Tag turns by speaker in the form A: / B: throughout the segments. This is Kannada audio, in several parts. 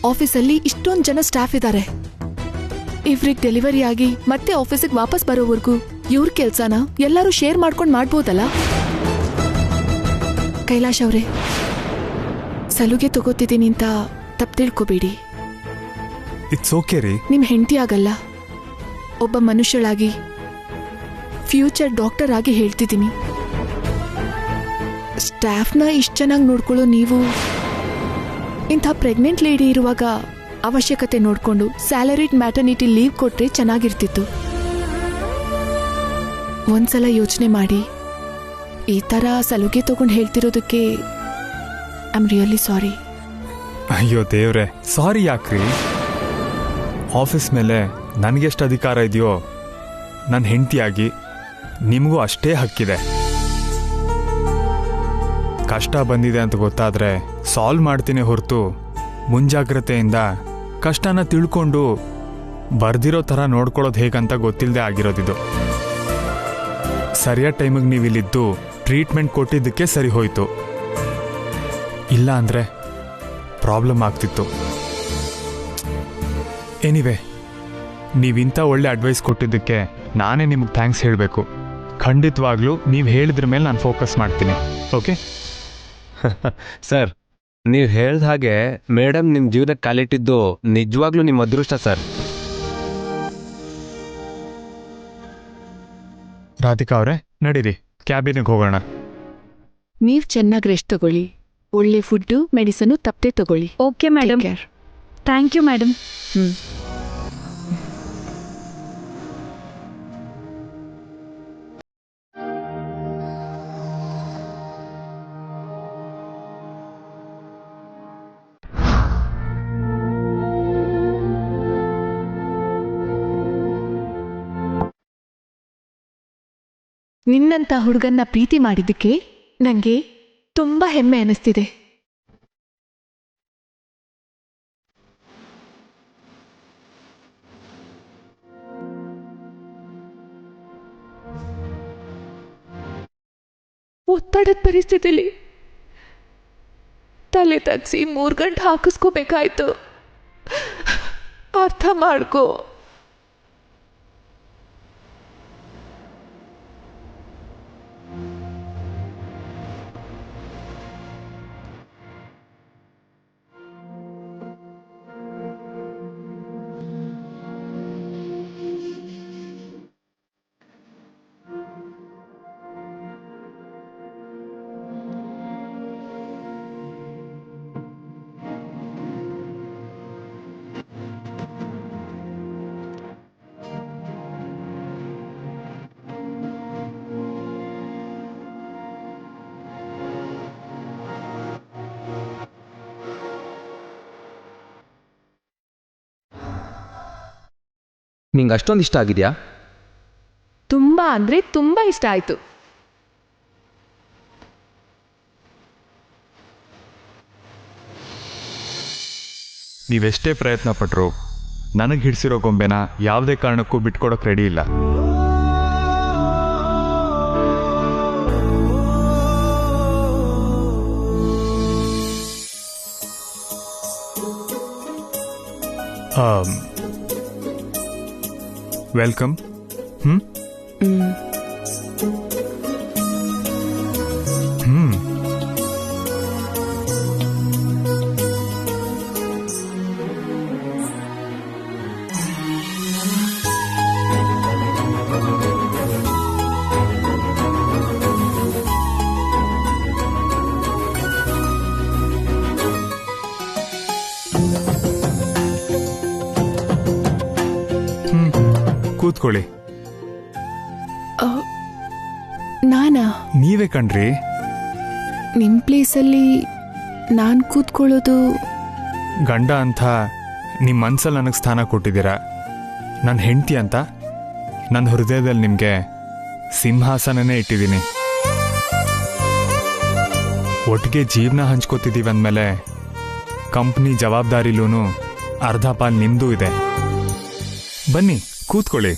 A: ಆಫೀಸಲ್ಲಿ ಇಷ್ಟೊಂದು ಜನ ಸ್ಟಾಫ್ ಇದ್ದಾರೆ. ಇವ್ರಿಗೆ ಡೆಲಿವರಿ ಆಗಿ ಮತ್ತೆ ಆಫೀಸಿಗೆ ವಾಪಸ್ ಬರೋವರೆಗೂ ಇವ್ರ ಕೆಲ್ಸನ ಎಲ್ಲರೂ ಶೇರ್ ಮಾಡ್ಕೊಂಡು ಮಾಡ್ಬೋದಲ್ಲ? ಕೈಲಾಶ್ ಅವ್ರೆ, ಸಲುಗೆ ತಗೋತಿದ್ದೀನಿ ಅಂತ ತಪ್ಪು ತಿಳ್ಕೊಬೇಡಿ.
B: ಇಟ್ಸ್ ಓಕೆ ರೀ.
A: ನಿಮ್ ಹೆಂಡತಿ ಆಗಲ್ಲ, ಒಬ್ಬ ಮನುಷ್ಯಳಾಗಿ ಫ್ಯೂಚರ್ ಡಾಕ್ಟರ್ ಆಗಿ ಹೇಳ್ತಿದ್ದೀನಿ. ಸ್ಟಾಫ್ನ ಇಷ್ಟು ಚೆನ್ನಾಗಿ ನೋಡ್ಕೊಳ್ಳೋ ನೀವು ಇಂಥ ಪ್ರೆಗ್ನೆಂಟ್ ಲೇಡಿ ಇರುವಾಗ ಅವಶ್ಯಕತೆ ನೋಡ್ಕೊಂಡು ಸ್ಯಾಲರಿಡ್ ಮ್ಯಾಟರ್ನಿಟಿ ಲೀವ್ ಕೊಟ್ರೆ ಚೆನ್ನಾಗಿರ್ತಿತ್ತು. ಒಂದ್ಸಲ ಯೋಚನೆ ಮಾಡಿ. ಈ ಥರ ಸಲುಗೆ ತಗೊಂಡು ಹೇಳ್ತಿರೋದಕ್ಕೆ ಐ ಆಮ್ ರಿಯಲಿ ಸಾರಿ.
B: ಅಯ್ಯೋ ದೇವ್ರೆ, ಸಾರಿ ಯಾಕ್ರಿ? ಆಫೀಸ್ ಮೇಲೆ ನನಗೆಷ್ಟು ಅಧಿಕಾರ ಇದೆಯೋ ನನ್ನ ಹೆಂಡತಿಯಾಗಿ ನಿಮಗೂ ಅಷ್ಟೇ ಹಕ್ಕಿದೆ. ಕಷ್ಟ ಬಂದಿದೆ ಅಂತ ಗೊತ್ತಾದರೆ ಸಾಲ್ವ್ ಮಾಡ್ತೀನಿ ಹೊರತು ಮುಂಜಾಗ್ರತೆಯಿಂದ ಕಷ್ಟನ ತಿಳ್ಕೊಂಡು ಬರ್ದಿರೋ ಥರ ನೋಡ್ಕೊಳ್ಳೋದು ಹೇಗಂತ ಗೊತ್ತಿಲ್ಲದೆ ಆಗಿರೋದಿದು. ಸರಿಯಾದ ಟೈಮಿಗೆ ನೀವು ಇಲ್ಲಿದ್ದು ಟ್ರೀಟ್ಮೆಂಟ್ ಕೊಟ್ಟಿದ್ದಕ್ಕೆ ಸರಿ ಹೋಯಿತು, ಇಲ್ಲ ಅಂದರೆ ಪ್ರಾಬ್ಲಮ್ ಆಗ್ತಿತ್ತು. ಎನಿವೆ, ನೀವಿಂಥ ಒಳ್ಳೆ ಅಡ್ವೈಸ್ ಕೊಟ್ಟಿದ್ದಕ್ಕೆ ನಾನೇ ನಿಮಗೆ ಥ್ಯಾಂಕ್ಸ್ ಹೇಳಬೇಕು. ಖಂಡಿತವಾಗ್ಲೂ ನೀವು ಹೇಳಿದ್ರ ಮೇಲೆ ನಾನು ಫೋಕಸ್ ಮಾಡ್ತೀನಿ. ಓಕೆ
C: ಸರ್, ನೀವು ಹೇಳ್ದ ಹಾಗೆ ಮೇಡಮ್ ನಿಮ್ಮ ಜೀವನಕ್ಕೆ ಕಾಲಿಟ್ಟಿದ್ದು ನಿಜವಾಗ್ಲೂ ನಿಮ್ಮ ಅದೃಷ್ಟ ಸರ್.
B: ರಾಧಿಕಾ ಅವರೇ, ನಡೀರಿ ಕ್ಯಾಬಿನಿಗೆ ಹೋಗೋಣ.
A: ನೀವು ಚೆನ್ನಾಗಿ ರೆಸ್ಟ್ ತಗೊಳ್ಳಿ. ಒಳ್ಳೆ ಫುಡ್ಡು ಮೆಡಿಸನು ತಪ್ಪದೆ ತಗೊಳ್ಳಿ.
D: Okay madam. Thank you madam.
A: ನಿನ್ನಂಥ ಹುಡುಗನ್ನ ಪ್ರೀತಿ ಮಾಡಿದ್ದಕ್ಕೆ ನನಗೆ ತುಂಬ ಹೆಮ್ಮೆ ಅನ್ನಿಸ್ತಿದೆ. ಒತ್ತಡದ ಪರಿಸ್ಥಿತಿಲಿ ತಲೆ ತಗ್ಸಿ 3 ಗಂಟೆ ಹಾಕಿಸ್ಕೋಬೇಕಾಯ್ತು. ಅರ್ಥ ಮಾಡ್ಕೋ.
C: ನಿಂಗೆ ಅಷ್ಟೊಂದು ಇಷ್ಟ ಆಗಿದೆಯಾ?
A: ತುಂಬ ಅಂದರೆ ತುಂಬ ಇಷ್ಟ ಆಯಿತು.
B: ನೀವೆಷ್ಟೇ ಪ್ರಯತ್ನ ಪಟ್ಟರು ನನಗೆ ಹಿಡಿಸಿರೋ ಗೊಂಬೆನ ಯಾವುದೇ ಕಾರಣಕ್ಕೂ ಬಿಟ್ಕೊಡೋಕೆ ರೆಡಿ ಇಲ್ಲ. ವೆಲ್ಕಮ್. ಕೂತ್ಕೊಳ್ಳಿ.
A: ನಾನಾ?
B: ನೀವೇ ಕಣ್ರಿ.
A: ನಿಮ್ಮ ಪ್ಲೇಸಲ್ಲಿ ನಾನು ಕೂತ್ಕೊಳ್ಳೋದು.
B: ಗಂಡ ಅಂತ ನಿಮ್ಮ ಮನಸ್ಸಲ್ಲಿ ನನಗೆ ಸ್ಥಾನ ಕೊಟ್ಟಿದ್ದೀರಾ. ನನ್ನ ಹೆಂಡತಿ ಅಂತ ನನ್ನ ಹೃದಯದಲ್ಲಿ ನಿಮಗೆ ಸಿಂಹಾಸನನೇ ಇಟ್ಟಿದ್ದೀನಿ. ಒಟ್ಟಿಗೆ ಜೀವನ ಹಂಚ್ಕೋತಿದ್ದೀವಿ ಅಂದಮೇಲೆ ಕಂಪ್ನಿ ಜವಾಬ್ದಾರಿಲೂ ಅರ್ಧ ಪಾಲು ನಿಮ್ಮದೂ ಇದೆ. ಬನ್ನಿ ಕೂತ್ಕೊಳ್ಳಿ.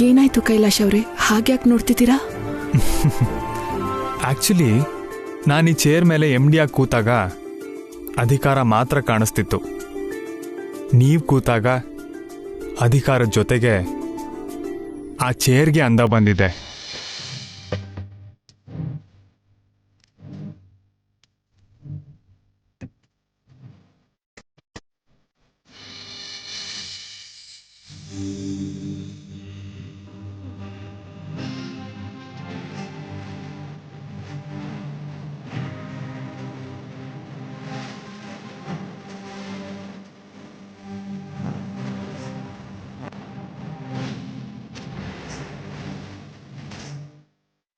A: ಏನಾಯ್ತು ಕೈಲಾಶ್ ಅವ್ರೆ, ಹಾಗ್ಯಾಕೆ ನೋಡ್ತಿದ್ದೀರಾ?
B: ಆ್ಯಕ್ಚುಲಿ ನಾನು ಈ ಚೇರ್ ಮೇಲೆ ಎಮ್ ಡಿ ಆಗಿ ಕೂತಾಗ ಅಧಿಕಾರ ಮಾತ್ರ ಕಾಣಿಸ್ತಿತ್ತು. ನೀವು ಕೂತಾಗ ಅಧಿಕಾರದ ಜೊತೆಗೆ ಆ ಚೇರ್ಗೆ ಅಂದ ಬಂದಿದೆ.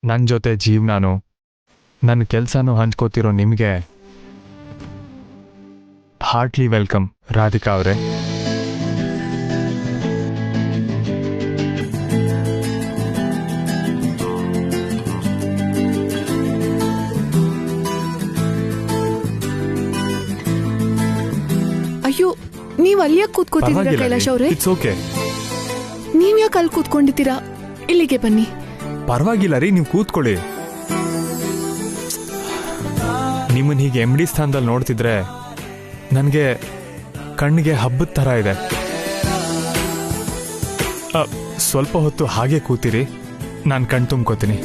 B: ನನ್ನ ಜೊತೆ ಜೀವನಾನು ನನ್ನ ಕೆಲಸನೂ ಹಂಚ್ಕೋತಿರೋ ನಿಮಗೆ ಹಾರ್ಟ್ಲಿ ವೆಲ್ಕಮ್ ರಾಧಿಕಾ ಅವರೇ.
A: ಅಯ್ಯೋ, ನೀವ್ ಅಲ್ಲಿಯಾಗ ಕೂತ್ಕೋತಿದ್ದೀರಾ ಕೈಲಾಶ್ ಅವ್ರೆ?
B: It's okay.
A: ನೀವ್ ಯಾಕೆ ಅಲ್ಲಿ ಕೂತ್ಕೊಂಡಿದ್ದೀರಾ? ಇಲ್ಲಿಗೆ ಬನ್ನಿ.
B: ಪರವಾಗಿಲ್ಲ ರೀ, ನೀವು ಕೂತ್ಕೊಳ್ಳಿ. ನಿಮ್ಮನ್ನ ಹೀಗೆ ಎಮ್ ಡಿ ಸ್ಥಾನದಲ್ಲಿ ನೋಡ್ತಿದ್ರೆ ನನಗೆ ಕಣ್ಣಿಗೆ ಹಬ್ಬದ ಥರ ಇದೆ. ಸ್ವಲ್ಪ ಹೊತ್ತು ಹಾಗೆ ಕೂತಿರಿ, ನಾನು ಕಣ್ ತುಂಬ್ಕೋತೀನಿ.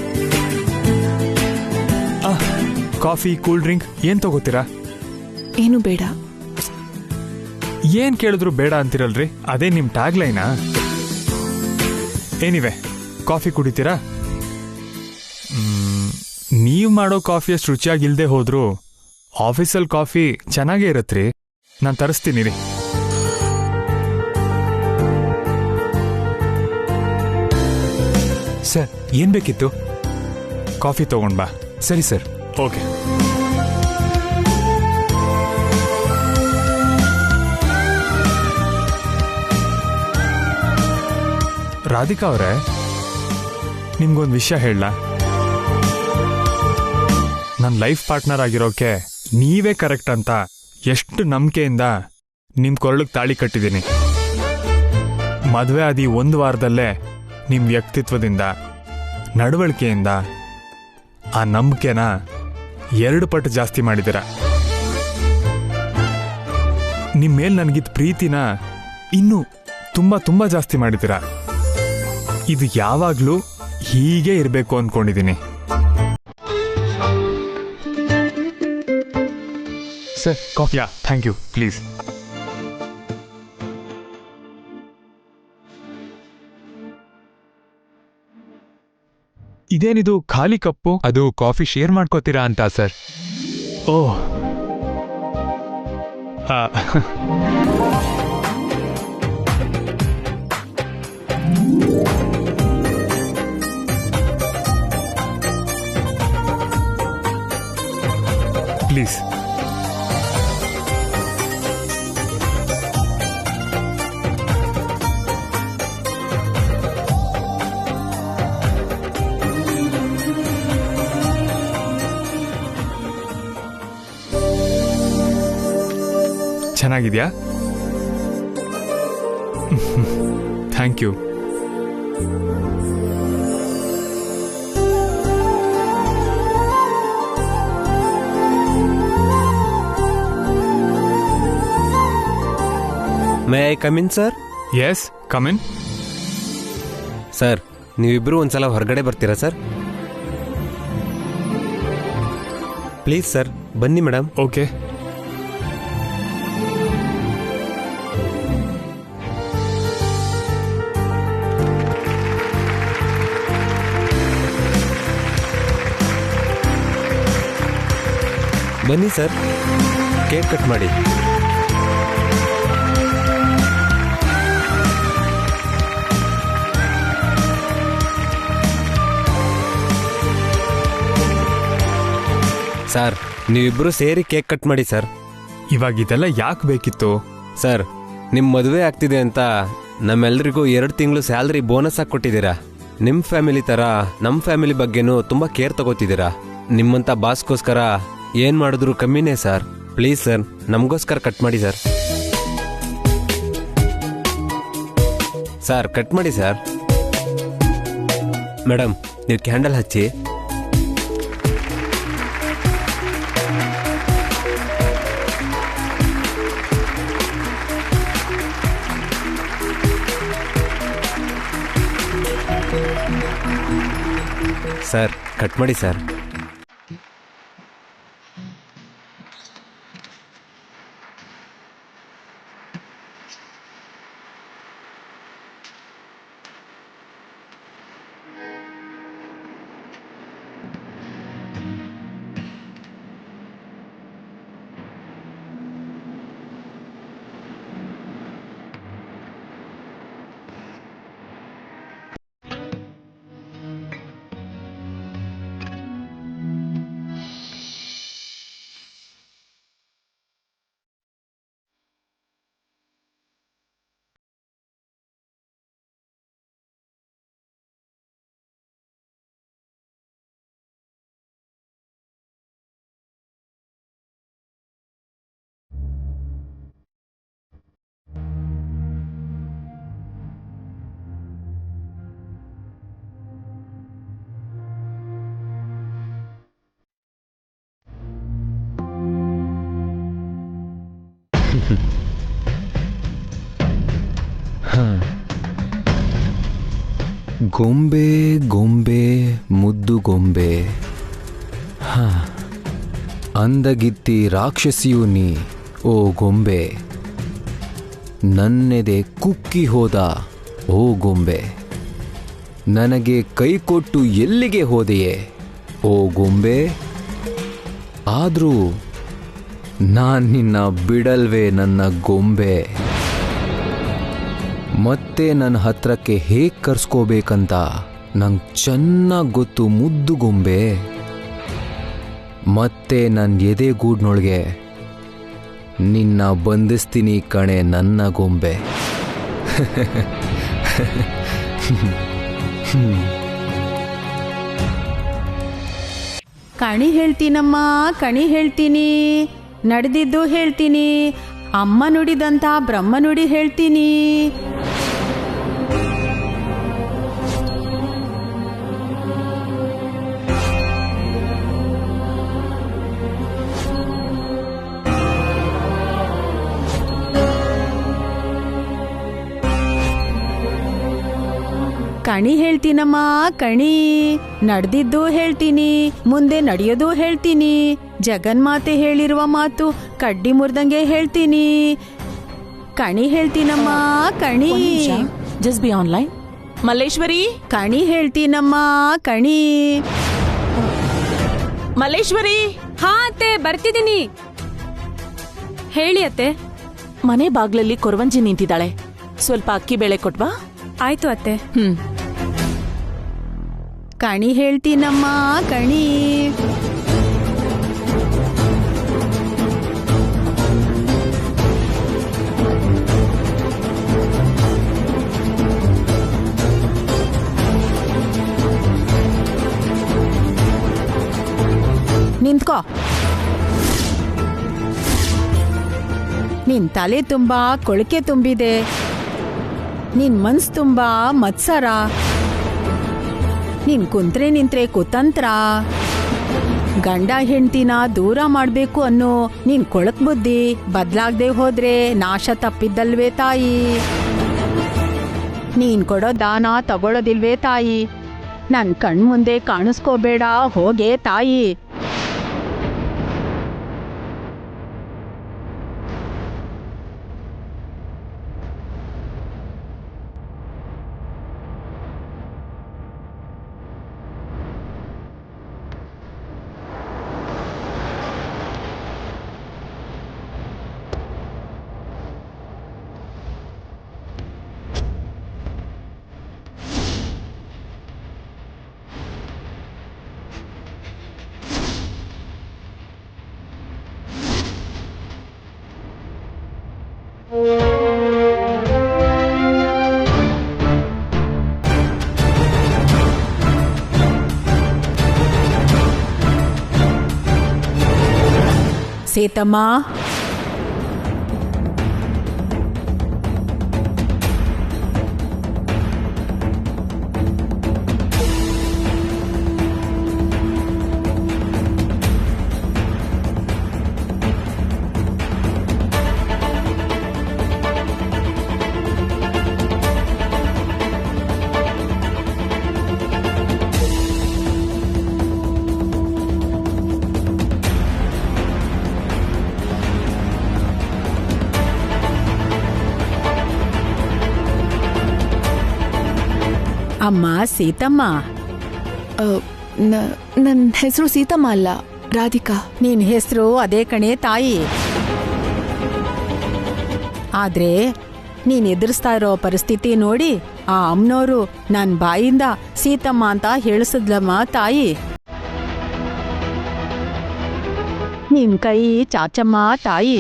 B: ಕಾಫಿ, ಕೂಲ್ ಡ್ರಿಂಕ್ ಏನು ತಗೋತೀರಾ?
A: ಏನು ಬೇಡ.
B: ಏನು ಕೇಳಿದ್ರು ಬೇಡ ಅಂತಿರಲ್ರಿ, ಅದೇ ನಿಮ್ಮ ಟ್ಯಾಗ್ ಲೈನಾ? ಏನಿವೆ, ಕಾಫಿ ಕುಡಿತೀರಾ? ನೀವು ಮಾಡೋ ಕಾಫಿ ಅಷ್ಟು ರುಚಿಯಾಗಿಲ್ದೇ ಹೋದ್ರು ಆಫೀಸಲ್ಲಿ ಕಾಫಿ ಚೆನ್ನಾಗೇ ಇರತ್ರಿ. ನಾನು ತರಿಸ್ತೀನಿ ರೀ.
E: ಸರ್, ಏನ್ ಬೇಕಿತ್ತು?
B: ಕಾಫಿ ತಗೊಂಡ್ ಬಾ.
E: ಸರಿ ಸರ್.
B: ಓಕೆ. ರಾಧಿಕಾ ಅವರೇ, ನಿಮ್ಗೊಂದು ವಿಷಯ ಹೇಳಲಾ? ನನ್ನ ಲೈಫ್ ಪಾರ್ಟ್ನರ್ ಆಗಿರೋಕೆ ನೀವೇ ಕರೆಕ್ಟ್ ಅಂತ ಎಷ್ಟು ನಂಬಿಕೆಯಿಂದ ನಿಮ್ಮ ಕೊರಳಿಗೆ ತಾಳಿ ಕಟ್ಟಿದ್ದೀನಿ. ಮದುವೆ ಆದಿ 1 ವಾರದಲ್ಲೇ ನಿಮ್ಮ ವ್ಯಕ್ತಿತ್ವದಿಂದ, ನಡವಳಿಕೆಯಿಂದ ಆ ನಂಬಿಕೆನ 2 ಪಟ್ಟು ಜಾಸ್ತಿ ಮಾಡಿದ್ದೀರ. ನಿಮ್ಮ ಮೇಲೆ ನನಗಿದ್ದ ಪ್ರೀತಿನ ಇನ್ನೂ ತುಂಬ ತುಂಬ ಜಾಸ್ತಿ ಮಾಡಿದ್ದೀರ. ಇದು ಯಾವಾಗಲೂ ಹೀಗೆ ಇರಬೇಕು ಅಂದ್ಕೊಂಡಿದ್ದೀನಿ. Sir, coffee. Thank you. Please. ಇದೇನಿದು ಖಾಲಿ ಕಪ್ಪು?
E: ಅದು ಕಾಫಿ ಶೇರ್ ಮಾಡ್ಕೋತೀರಾ ಅಂತ ಸರ್.
B: Oh, please. ಚೆನ್ನಾಗಿದ್ಯಾ? Thank you.
C: May I come in sir?
B: Yes, come in.
C: Sir, ನೀವಿಬ್ರು ಒಂದ್ಸಲ ಹೊರಗಡೆ ಬರ್ತೀರಾ ಸರ್? ಪ್ಲೀಸ್ ಸರ್, ಬನ್ನಿ ಮೇಡಮ್.
B: ಓಕೆ.
C: ಬನ್ನಿ ಸರ್, ಕೇಕ್ ಕಟ್ ಮಾಡಿ. ಸರ್, ನೀವಿಬ್ರು ಸೇರಿ ಕೇಕ್ ಕಟ್ ಮಾಡಿ ಸರ್.
B: ಇವಾಗ ಇದೆಲ್ಲ ಯಾಕೆ ಬೇಕಿತ್ತು?
C: ಸರ್, ನಿಮ್ಮ ಮದುವೆ ಆಗ್ತಿದೆ ಅಂತ ನಮ್ಮೆಲ್ರಿಗೂ 2 ತಿಂಗಳು ಸ್ಯಾಲ್ರಿ ಬೋನಸ್ ಆಗಿ ಕೊಟ್ಟಿದ್ದೀರಾ. ನಿಮ್ಮ ಫ್ಯಾಮಿಲಿ ಥರ ನಮ್ಮ ಫ್ಯಾಮಿಲಿ ಬಗ್ಗೆನೂ ತುಂಬ ಕೇರ್ ತಗೋತಿದ್ದೀರಾ. ನಿಮ್ಮಂಥ ಬಾಸ್ಗೋಸ್ಕರ ಏನು ಮಾಡಿದ್ರು ಕಮ್ಮಿನೇ ಸರ್. ಪ್ಲೀಸ್ ಸರ್, ನಮಗೋಸ್ಕರ ಕಟ್ ಮಾಡಿ ಸರ್. ಸರ್, ಕಟ್ ಮಾಡಿ ಸರ್. ಮೇಡಮ್ ನೀವು ಕ್ಯಾಂಡಲ್ ಹಚ್ಚಿ. ಸರ್ ಕಟ್ ಮಾಡಿ ಸರ್.
F: ಗೊಂಬೆ ಗೊಂಬೆ ಮುದ್ದು ಗೊಂಬೆ, ಅಂದಗಿತ್ತಿ ರಾಕ್ಷಸಿಯು ನೀ ಓ ಗೊಂಬೆ, ನನ್ನೆದೆ ಕುಕ್ಕಿ ಹೋದ ಓ ಗೊಂಬೆ, ನನಗೆ ಕೈ ಕೊಟ್ಟು ಎಲ್ಲಿಗೆ ಹೋದೆಯೇ ಓ ಗೊಂಬೆ, ಆದರೂ ನಾನ್ ನಿನ್ನ ಬಿಡಲ್ವೇ ನನ್ನ ಗೊಂಬೆ, ಮತ್ತೆ ನನ್ನ ಹತ್ರಕ್ಕೆ ಹೇಗೆ ಕರ್ಸ್ಕೋಬೇಕಂತ ನಂಗೆ ಚೆನ್ನಾಗಿ ಗೊತ್ತು ಮುದ್ದು ಗೊಂಬೆ, ಮತ್ತೆ ನನ್ನ ಎದೆಗೂಡ್ನೊಳಗೆ ನಿನ್ನ ಬಂಧಿಸ್ತೀನಿ ಕಣೆ ನನ್ನ ಗೊಂಬೆ.
G: ಕಣಿ ಹೇಳ್ತೀನಮ್ಮ, ಕಣಿ ಹೇಳ್ತೀನಿ, ನಡೆದಿದ್ದು ಹೇಳ್ತೀನಿ, ಅಮ್ಮ ನುಡಿದಂಥ ಬ್ರಹ್ಮ ನುಡಿ ಹೇಳ್ತೀನಿ. ಕಣಿ ಹೇಳ್ತೀನಮ್ಮ, ಕಣಿ, ನಡೆದಿದ್ದು ಹೇಳ್ತೀನಿ, ಮುಂದೆ ನಡೆಯೋದು ಹೇಳ್ತೀನಿ, ಜಗನ್ಮಾತೆ ಹೇಳಿರುವ ಮಾತು ಕಡ್ಡಿ ಮುರಿದಂಗೆ ಹೇಳ್ತೀನಿ. ಕಣಿ ಹೇಳ್ತೀನಮ್ಮ, ಕಣಿ.
H: Just B online. ಮಲ್ಲೇಶ್ವರಿ,
G: ಕಣಿ ಹೇಳ್ತೀನಮ್ಮ, ಕಣಿ.
H: ಮಲ್ಲೇಶ್ವರಿ.
I: ಹಾ ಅತ್ತೆ, ಬರ್ತಿದ್ದೀನಿ. ಹೇಳಿ ಅತ್ತೆ.
H: ಮನೆ ಬಾಗ್ಲಲ್ಲಿ ಕೊರವಂಜಿ ನಿಂತಿದ್ದಾಳೆ, ಸ್ವಲ್ಪ ಅಕ್ಕಿ ಬೇಳೆ ಕೊಟ್ವಾ?
I: ಆಯ್ತು ಅತ್ತೆ.
G: ಕಣಿ ಹೇಳ್ತೀನಮ್ಮ, ಕಣಿ. ನಿಂತ್ಕೋ. ನಿನ್ ತಲೆ ತುಂಬಾ ಕೊಳಕೆ ತುಂಬಿದೆ, ನಿನ್ ಮನ್ಸ್ ತುಂಬಾ ಮತ್ಸರ, ನೀನ್ ಕುಂತ್ರೆ ನಿಂತ್ರೆ ಕುತಂತ್ರ, ಗಂಡ ಹೆಂಡ್ತಿನ ದೂರ ಮಾಡ್ಬೇಕು ಅನ್ನೋ ನೀನ್ ಕೊಳಕ್ ಬುದ್ಧಿ ಬದ್ಲಾಗ್ದೆ ಹೋದ್ರೆ ನಾಶ ತಪ್ಪಿದ್ದಲ್ವೇ ತಾಯಿ. ನೀನ್ ಕೊಡೋ ದಾನ ತಗೊಳ್ಳೋದಿಲ್ವೇ ತಾಯಿ, ನನ್ ಕಣ್ಮುಂದೆ ಕಾಣಿಸ್ಕೋಬೇಡ ಹೋಗೆ ತಾಯಿ. ಸೇತಮ್ಮ, ಅಮ್ಮ ಸೀತಮ್ಮ,
A: ನನ್ನ ಹೆಸರು ಸೀತಮ್ಮ ಅಲ್ಲ, ರಾಧಿಕಾ.
G: ನಿನ್ ಹೆಸರು ಅದೇ ಕಣೆ ತಾಯಿ. ಆದ್ರೆ ನೀನ್ ಎದುರಿಸ್ತಾ ಇರೋ ಪರಿಸ್ಥಿತಿ ನೋಡಿ ಆ ಅಮ್ಮನವರು ನನ್ ಬಾಯಿಂದ ಸೀತಮ್ಮ ಅಂತ ಹೇಳಿಸಿದ್ಲಮ್ಮ ತಾಯಿ. ನಿನ್ ಕೈ ಚಾಚಮ್ಮ ತಾಯಿ.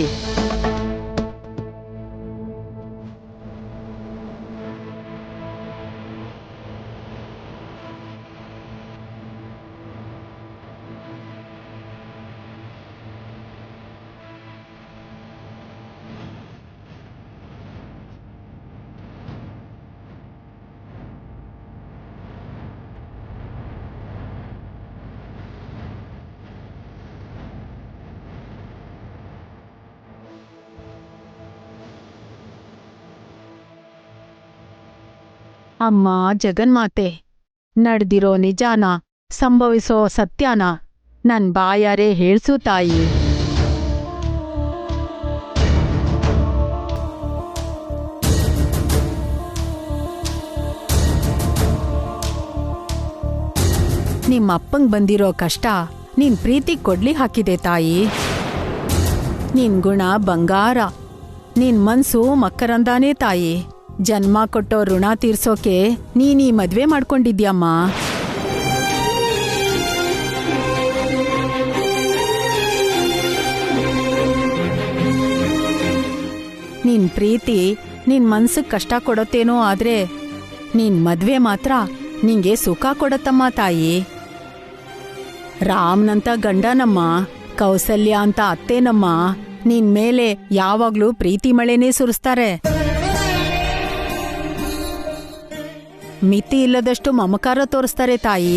G: ಅಮ್ಮ ಜಗನ್ಮಾತೆ, ನಡೆದಿರೋ ನಿಜಾನ, ಸಂಭವಿಸೋ ಸತ್ಯಾನ ನನ್ ಬಾಯಾರೆ ಹೇಳ್ಸು ತಾಯಿ. ನಿಮ್ಮಪ್ಪಂಗ್ ಬಂದಿರೋ ಕಷ್ಟ ನಿನ್ ಪ್ರೀತಿಗ್ ಕೊಡ್ಲಿ ಹಾಕಿದೆ ತಾಯಿ. ನಿನ್ ಗುಣ ಬಂಗಾರ, ನಿನ್ ಮನ್ಸು ಮಕ್ಕರಂದಾನೇ ತಾಯಿ. ಜನ್ಮ ಕೊಟ್ಟೋ ಋಣ ತೀರ್ಸೋಕೆ ನೀನೀ ಮದ್ವೆ ಮಾಡ್ಕೊಂಡಿದ್ಯಮ್ಮ. ನಿನ್ ಪ್ರೀತಿ ನಿನ್ ಮನ್ಸಿಗೆ ಕಷ್ಟ ಕೊಡತ್ತೇನೋ, ಆದ್ರೆ ನಿನ್ ಮದ್ವೆ ಮಾತ್ರ ನಿಂಗೆ ಸುಖ ಕೊಡತ್ತಮ್ಮ ತಾಯಿ. ರಾಮ್ನಂತ ಗಂಡನಮ್ಮ, ಕೌಸಲ್ಯ ಅಂತ ಅತ್ತೇನಮ್ಮ ನಿನ್ ಮೇಲೆ ಯಾವಾಗ್ಲೂ ಪ್ರೀತಿ ಮಳೆನೇ ಸುರಿಸ್ತಾರೆ. ಮಿತಿ ಇಲ್ಲದಷ್ಟು ಮಮಕಾರ ತೋರಿಸ್ತಾರೆ ತಾಯಿ.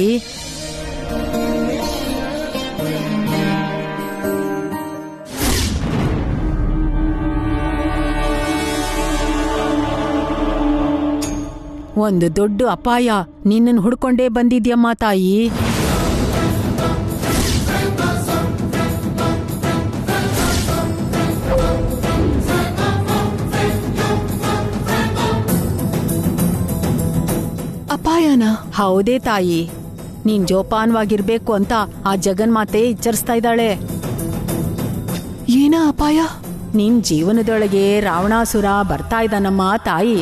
G: ಒಂದು ದೊಡ್ಡ ಅಪಾಯ ನಿನ್ನನ್ನು ಹುಡ್ಕೊಂಡೇ ಬಂದಿದ್ಯಮ್ಮ ತಾಯಿ.
A: ಅಪಾಯನ?
G: ಹೌದೇ ತಾಯಿ. ನೀನ್ ಜೋಪಾನವಾಗಿರ್ಬೇಕು ಅಂತ ಆ ಜಗನ್ಮಾತೆ ಎಚ್ಚರಿಸ್ತಾ ಇದ್ದಾಳೆ.
A: ಏನ ಅಪಾಯ?
G: ನಿನ್ ಜೀವನದೊಳಗೆ ರಾವಣಾಸುರ ಬರ್ತಾ ಇದ್ದಾನಮ್ಮ ತಾಯಿ.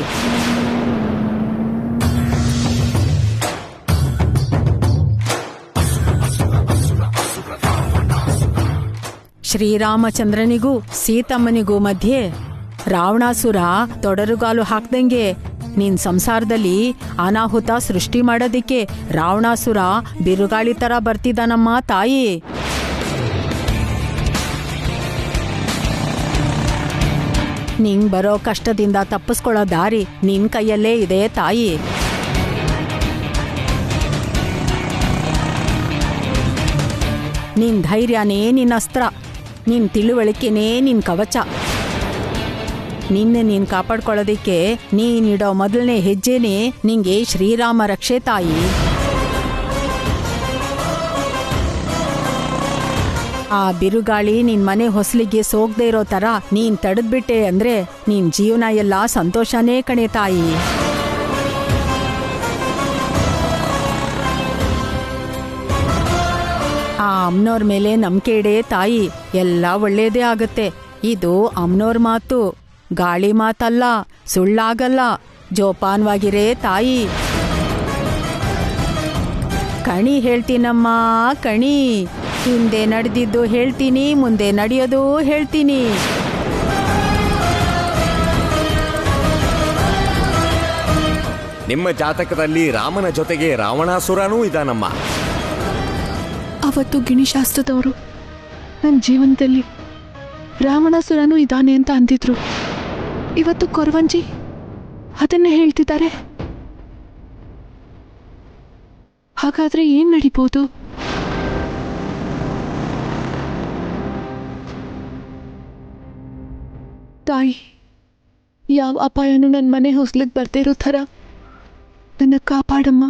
G: ಶ್ರೀರಾಮಚಂದ್ರನಿಗೂ ಸೀತಮ್ಮನಿಗೂ ಮಧ್ಯೆ ರಾವಣಾಸುರ ತೊಡರುಗಾಲು ಹಾಕ್ದಂಗೆ ನಿನ್ ಸಂಸಾರದಲ್ಲಿ ಅನಾಹುತ ಸೃಷ್ಟಿ ಮಾಡೋದಿಕ್ಕೆ ರಾವಣಾಸುರ ಬಿರುಗಾಳಿ ತರ ಬರ್ತಿದ್ದಾನಮ್ಮ ತಾಯಿ. ನಿಂಗ್ ಬರೋ ಕಷ್ಟದಿಂದ ತಪ್ಪಿಸ್ಕೊಳ್ಳೋ ದಾರಿ ನಿನ್ ಕೈಯಲ್ಲೇ ಇದೆ ತಾಯಿ. ನಿನ್ ಧೈರ್ಯನೇ ನಿನ್ ಅಸ್ತ್ರ, ನಿನ್ ತಿಳುವಳಿಕೆನೇ ನಿನ್ ಕವಚ. ನಿನ್ನೆ ನೀನ್ ಕಾಪಾಡ್ಕೊಳ್ಳೋದಿಕ್ಕೆ ನೀನಿಡೋ ಮೊದಲನೇ ಹೆಜ್ಜೆನೇ ನಿಂಗೆ ಶ್ರೀರಾಮ ರಕ್ಷೆ ತಾಯಿ. ಆ ಬಿರುಗಾಳಿ ನಿನ್ ಮನೆ ಹೊಸಲಿಗೆ ಸೋಗದೆ ಇರೋ ತರ ನೀನ್ ತಡೆದ್ಬಿಟ್ಟೆ ಅಂದ್ರೆ ನಿನ್ ಜೀವನ ಎಲ್ಲ ಸಂತೋಷನೇ ಕಣೆ ತಾಯಿ. ಆ ಅಮ್ಮನವ್ರ ಮೇಲೆ ನಂಬಿಕೆ ಇಡೆ ತಾಯಿ, ಎಲ್ಲ ಒಳ್ಳೇದೇ ಆಗತ್ತೆ. ಇದು ಅಮ್ಮನವ್ರ ಮಾತು, ಗಾಳಿ ಮಾತಲ್ಲ, ಸುಳ್ಳಾಗಲ್ಲ. ಜೋಪಾನವಾಗಿರೇ ತಾಯಿ. ಕಣಿ ಹೇಳ್ತೀನಮ್ಮ ಕಣಿ. ಹಿಂದೆ ನಡೆದಿದ್ದು ಹೇಳ್ತೀನಿ, ಮುಂದೆ ನಡೆಯೋದು ಹೇಳ್ತೀನಿ.
J: ನಿಮ್ಮ ಜಾತಕದಲ್ಲಿ ರಾಮನ ಜೊತೆಗೆ ರಾವಣಾಸುರನೂ ಇದಾನಮ್ಮ.
A: ಅವತ್ತು ಗಿಣಿಶಾಸ್ತ್ರದವರು ನನ್ನ ಜೀವನದಲ್ಲಿ ರಾವಣಾಸುರನೂ ಇದ್ದಾನೆ ಅಂತ ಅಂದಿದ್ರು. ಇವತ್ತು ಕೊರವಂಜಿ ಅದನ್ನೇ ಹೇಳ್ತಿದ್ದಾರೆ. ಹಾಗಾದ್ರೆ ಏನ್ ನಡೀಬಹುದು? ತಾಯಿ, ಯಾವ ಅಪಾಯನೂ ನನ್ನ ಮನೆ ಹೊಸ್ಲಿಗೆ ಬರ್ದೇ ಇರೋ ಥರ ನನ್ನ ಕಾಪಾಡಮ್ಮ.